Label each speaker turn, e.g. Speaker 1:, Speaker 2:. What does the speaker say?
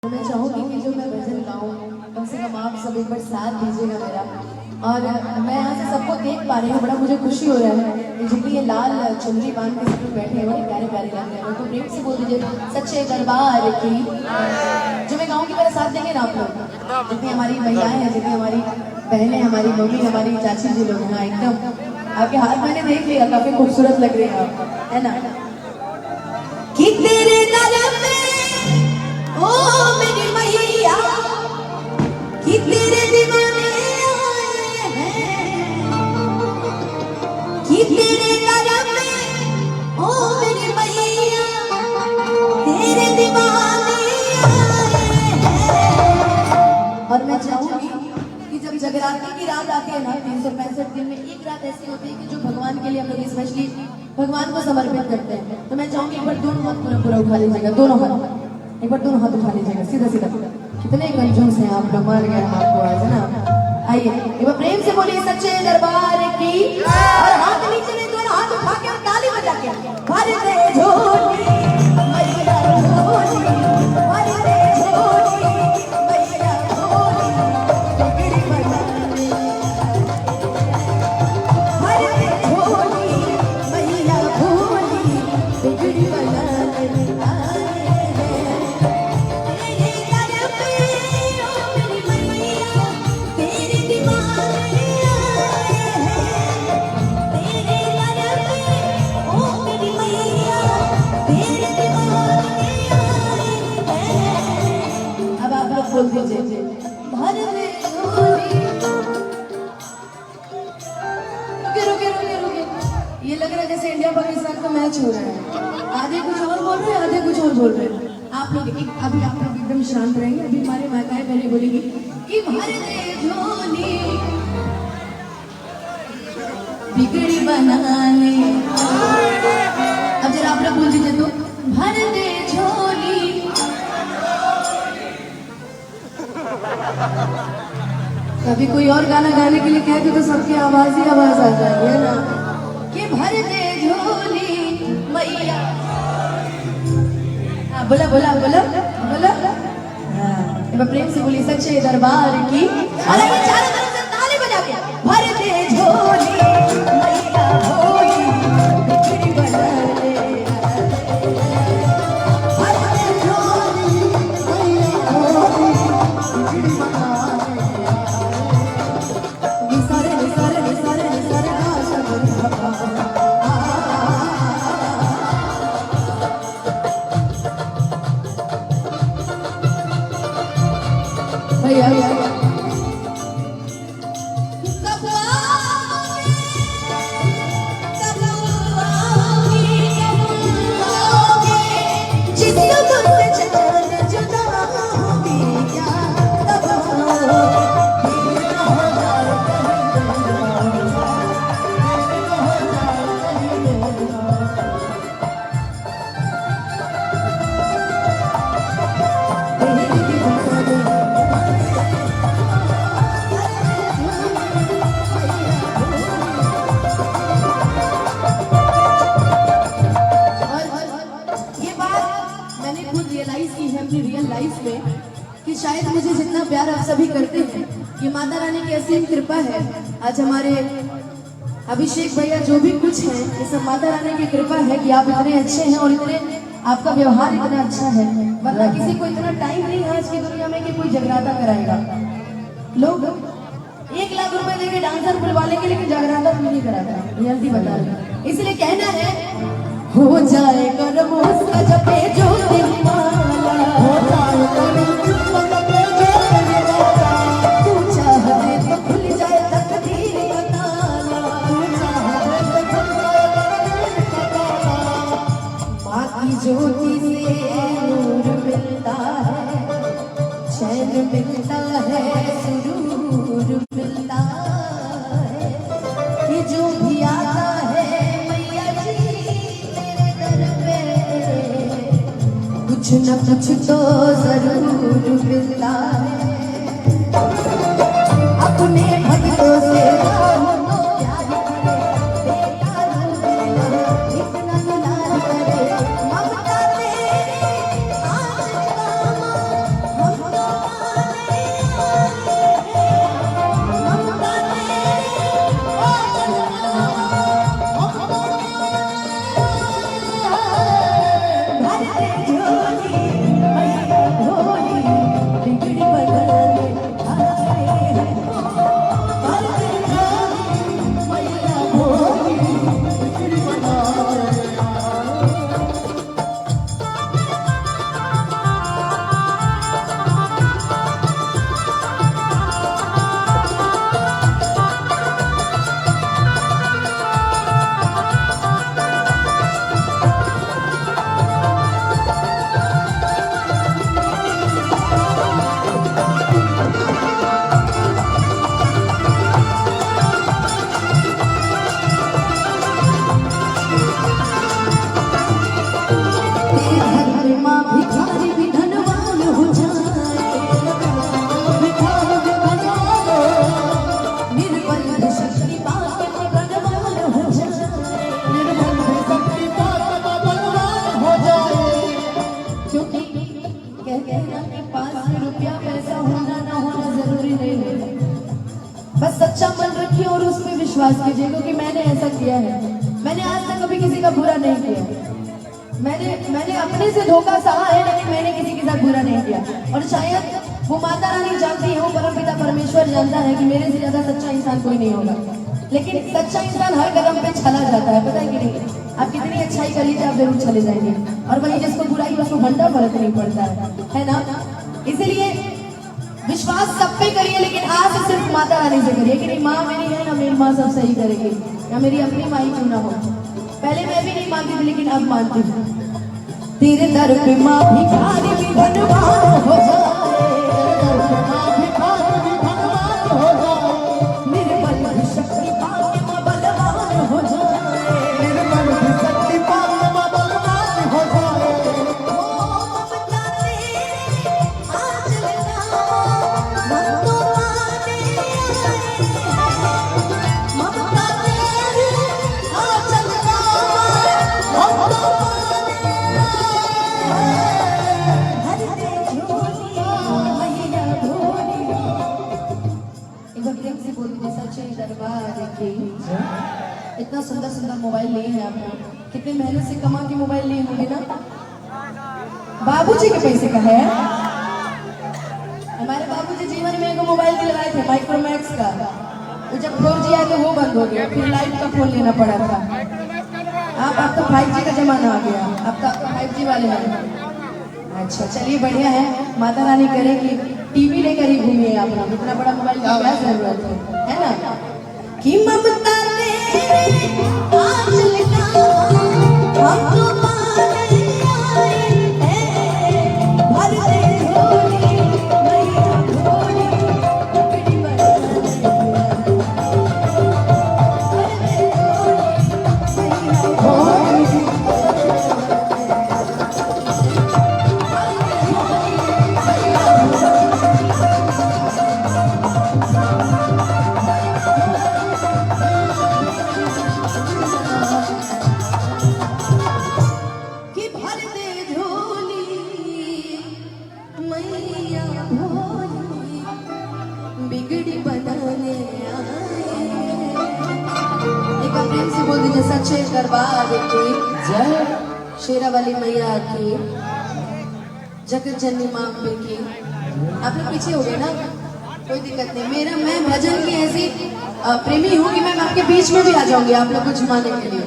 Speaker 1: तो मैं चाहूँगी कि जो मैं भजन गाऊँ कम से कम आप सब एक बार साथ दीजिएगा मेरा। और मैं यहाँ से सबको देख पा रही हूँ, बड़ा मुझे खुशी हो रहा है। जितनी ये लाल चुनरी बांध के सब लोग बैठे हैं बड़े प्यारे प्यारे लग रहे हैं। तो प्रेम से बोल दीजिए सच्चे दरबार की। जो मैं गाऊँ की मेरा साथ देंगे ना आप लोग, जितनी हमारी महिलाएं हैं, जितनी हमारी बहनें, हमारी मम्मी, हमारी चाची जी लोग हैं, एकदम आपके हाथ मैंने देख लिया, काफी खूबसूरत लग रही है आप, है ना। कि तेरे दर में ओ मेरी मैया, कि तेरे दीवाने आए हैं, कि तेरे दर में ओ मेरी मैया, तेरे दीवाने आए हैं। और मैं चाहूंगी कि जब जगराते की रात आती है ना, 365 दिन में एक रात ऐसी होती है कि जो भगवान के लिए हम लोग स्पेशली भगवान को समर्पित करते हैं। तो मैं चाहूंगी एक बार दोनों हाथ पूरा पूरा उठा लीजिएगा, दोनों हाथ एक बार दोनों हाथ उठा लीजिएगा सीधा सीधा। कितने कंजूस हैं आप लोग, मार गया आपको आज, है ना। आइए एक बार प्रेम से बोलिए सच्चे दरबार की। और हाथ नीचे में दोनों हाथ उठा के और ताली बजा के भर दे झोली मैया झोली, भर दे झोली मैया झोली, बिगड़ी बनाने भर दे झोली मैया झोली, बिगड़ी बनाने बोल दीजिए भर दे झोली। रुके रुके रुके रुके, ये लग रहा है जैसे इंडिया पाकिस्तान का मैच हो रहा है। आधे कुछ और बोल रहे हैं, आधे कुछ और बोल रहे हैं। आप लोग अभी आप लोग एकदम शांत रहेंगे। अभी हमारे माताएं पहले बोलेंगी कि भर दे झोली बिगड़ी बनाने। अब जरा आप लोग बोल दीजिए तो भर दे झोली। कभी कोई और गाना गाने के लिए कहते तो सबकी आवाज ही आवाज आ जाएगी, है ना। कि भर दे झोली मैया। हाँ बोला बोला बोला बोला। हाँ प्रेम से बोली सच्चे दरबार की। और अभी चारों तरफ से ताली बजा के भर दे झोली मैया झोली बिगड़ी बनाने। भर दे झोली मैया झोली बिगड़ी बनाने। रियल लाइफ में कि शायद मुझे जितना प्यार आप सभी करते हैं, ये माता रानी की असीम कृपा है। आज हमारे अभिषेक भैया जो भी कुछ है, ये सब माता रानी की कृपा है कि आप इतने अच्छे हैं और इतने आपका व्यवहार इतना अच्छा है। वरना किसी को इतना टाइम नहीं है आज की दुनिया में कि कोई जगराता कराएगा। लोग 1 लाख रुपए देके डांसर बुलवा लेंगे लेकिन जगराता भी नहीं कराता, जल्दी बता रहे। इसलिए कहना है हो जाए कर्म उसका जपे जो दिल माला, हो जाए कर्म उसका जपे जो दिल माला, तू चाहे तो खुल जाए तकदीर का ताला, तू चाहे तो खुल जाए तकदीर का ताला। माँ की ज्योति से नूर मिलता है, चैन मिलता है, सुरूर मिलता है। कि जो भी आता है कुछ न कुछ तो जरूर मिलता है। अपने भक्तों से प्यार करे, बेकार इतना दुलार करे, ममता तेरी आज हैं ना कि पास में रुपया पैसा होना ना होना जरूरी नहीं है, बस सच्चा मन रखिए और उस पर विश्वास कीजिए, क्योंकि मैंने ऐसा किया है। मैंने आज तक कभी किसी का बुरा नहीं किया। मैंने अपने से धोखा सहा है, लेकिन मैंने किसी के साथ बुरा नहीं किया। और शायद वो माता रानी जानती है, वो परमपिता परमेश्वर जानता है कि मेरे से ज्यादा सच्चा इंसान कोई नहीं होगा। लेकिन सच्चा इंसान हर कदम पे छला जाता है, पता है कि नहीं? आप कितनी अच्छाई कर लीजिए, आप जरूर चले जाएंगे। और वही जिसको बुराई उसको घंटा फर्क नहीं पड़ता है ना? इसलिए विश्वास सब पे करिए, लेकिन आज सिर्फ माता रानी से करिए कि नहीं माँ मेरी है ना, मेरी माँ सब सही करेगी, या मेरी अपनी माँ ही क्यों ना हो। पहले मैं भी नहीं मानती थी, लेकिन अब मानती हूँ। तेरे दर पे माँ भिखारी भी धनवान हो जाए, मेरे बल की शक्ति पाके माँ बलवान हो जाए, मेरे बल की शक्ति पाके माँ बलवान हो जाए। ममता तेरे आंचल का हम तो पाने आए, ममता तेरे आंचल का हम तो पाने आए, हर दे झोली मैया भोली। एक बार प्रेम से बोल दीजिए सच्चे दरबार की। इतना सुंदर सुंदर मोबाइल लिए हैं आपने, कितनी मेहनत से कमा के मोबाइल लिए होंगे ना? बाबूजी के पैसे का है। हमारे बाबूजी जीवन में एक मोबाइल दिलवाए थे माइक्रोमैक्स का, वो जब 4G आया तो वो बंद हो गया, फिर लाइट का फोन लेना पड़ा था। अब तो 5G का जमाना आ गया, अब तो 5G वाले हैं। अच्छा चलिए बढ़िया है, माता रानी करे कि टीवी लेकर ही घूमिए आप लोग, इतना बड़ा मोबाइल की क्या जरूरत है ना? कि ममता तेरे आंचल का हम तो पाने आए हैं, भर दे झोली मैया भोली, बिगड़ी बनाने भर दे झोली मैया भोली। कि भर दे झोली मैया भोली, बिगड़ी बनाने आए। एक बार प्रेम से बोल दीजिए सच्चे दरबार की जय, शेरा वाली मैया की, जगत जननी माँ अम्बे की। आप लोग पीछे हो गए ना, कोई दिक्कत नहीं। मैं भजन की ऐसी प्रेमी हूँ कि मैं आपके बीच में भी आ जाऊंगी आप लोग को झुमाने के लिए।